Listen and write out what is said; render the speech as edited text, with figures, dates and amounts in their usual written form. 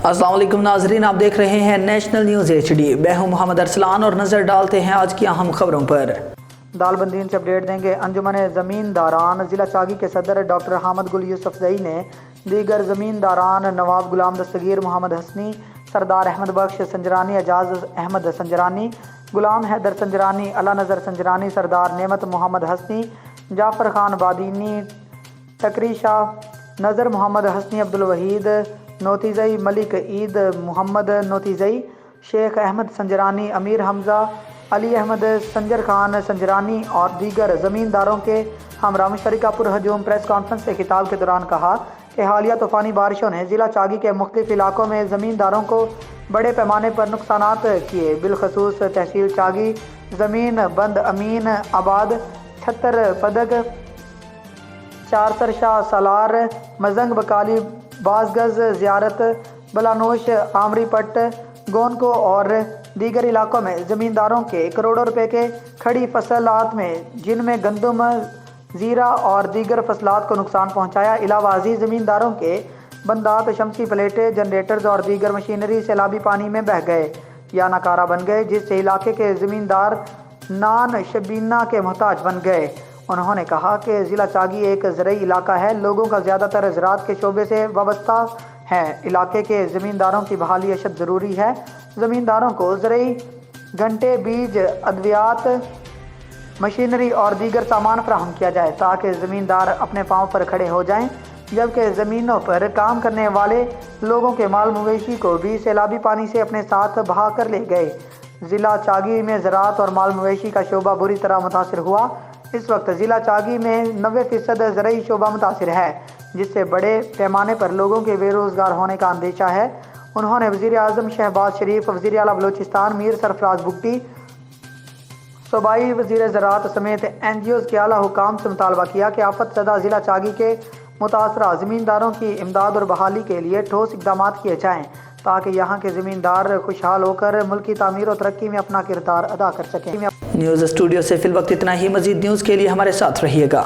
अस्सलाम वालेकुम नाजरीन, आप देख रहे हैं नेशनल न्यूज़ HD। मैं हूं मोहम्मद अरसलान और नज़र डालते हैं आज की अहम खबरों पर। दालबंदीन से अपडेट देंगे। अंजुमन ज़मींदारान ज़िला चागी के सदर डॉक्टर हामिद गुल यूसुफजई ने दीगर ज़मींदारान नवाब गुलाम दस्तगीर, मोहम्मद हसनी, सरदार अहमद बख्श संजरानी, एजाज अहमद संजरानी, गुलाम हैदर संजरानी, अला नज़र संजरानी, सरदार नेमत मोहम्मद हसनी, जाफ़र खान बादीनी, तकरी शाह, नज़र मोहम्मद हसनी, अब्दुल वहीद नोतीज़ई, मलिक ईद मोहम्मद नोतीज़ई, शेख अहमद संजरानी, अमीर हमज़ा, अली अहमद संजर खान संजरानी और दीगर ज़मींदारों के हमरा मुशतरका पुरहजूम प्रेस कॉन्फ्रेंस से खिताब के दौरान कहा कि हालिया तूफ़ानी बारिशों ने ज़िला चागी के मुख्तलिफ इलाकों में ज़मींदारों को बड़े पैमाने पर नुकसानात किए। बिलखसूस तहसील चागी, ज़मीन बंद अमीन आबाद, छत्तर पदक, चार सरशाह, सालार, मजंग बकाली, बाजगज, ज़ियारत, बलानोश, आमरी पट्ट, गोनको और दीगर इलाकों में ज़मींदारों के करोड़ों रुपए के खड़ी फसलात में जिनमें गंदम, ज़ीरा और दीगर फसलात को नुकसान पहुंचाया। इलावाजी ज़मींदारों के बंदात, शमसी प्लेटें, जनरेटर्स और दीगर मशीनरी सैलाबी पानी में बह गए या नाकारा बन गए, जिससे इलाके के ज़मींदार नान शबीना के मोहताज बन गए। उन्होंने कहा कि ज़िला चागी एक ज़रई इलाका है, लोगों का ज़्यादातर ज़राअत के शोबे से वाबस्ता है। इलाके के ज़मींदारों की बहाली अशद ज़रूरी है। ज़मींदारों को ज़रई घंटे, बीज, अद्वियात, मशीनरी और दीगर सामान फराहम किया जाए ताकि ज़मींदार अपने पाँव पर खड़े हो जाएं, जबकि ज़मीनों पर काम करने वाले लोगों के माल मवेशी को भी सैलाबी पानी से अपने साथ बहा कर ले गए। ज़िला चागी में ज़राअत और माल मवेशी का शोबा बुरी तरह मुतासिर हुआ। इस वक्त ज़िला चागी में 90% ज़रई शोबा मुतासिर है, जिससे बड़े पैमाने पर लोगों के बेरोज़गार होने का अंदेशा है। उन्होंने वज़ीर आज़म शहबाज शरीफ, वज़ीर आला बलोचिस्तान मीर सरफराज बुगटी, सूबाई वज़ीर ज़राअत समेत NGOs के आला हुकाम से मुतालबा किया कि आफत ज़दा ज़िला चागी के मुतासरा ज़मींदारों की इमदाद और बहाली के लिए ठोस इक़दाम किए जाएँ ताकि यहाँ के ज़मींदार खुशहाल होकर मुल्क की तामीर और तरक्की में अपना किरदार अदा कर सकें। न्यूज़ स्टूडियो से फ़िल वक्त इतना ही। मज़ीद न्यूज़ के लिए हमारे साथ रहिएगा।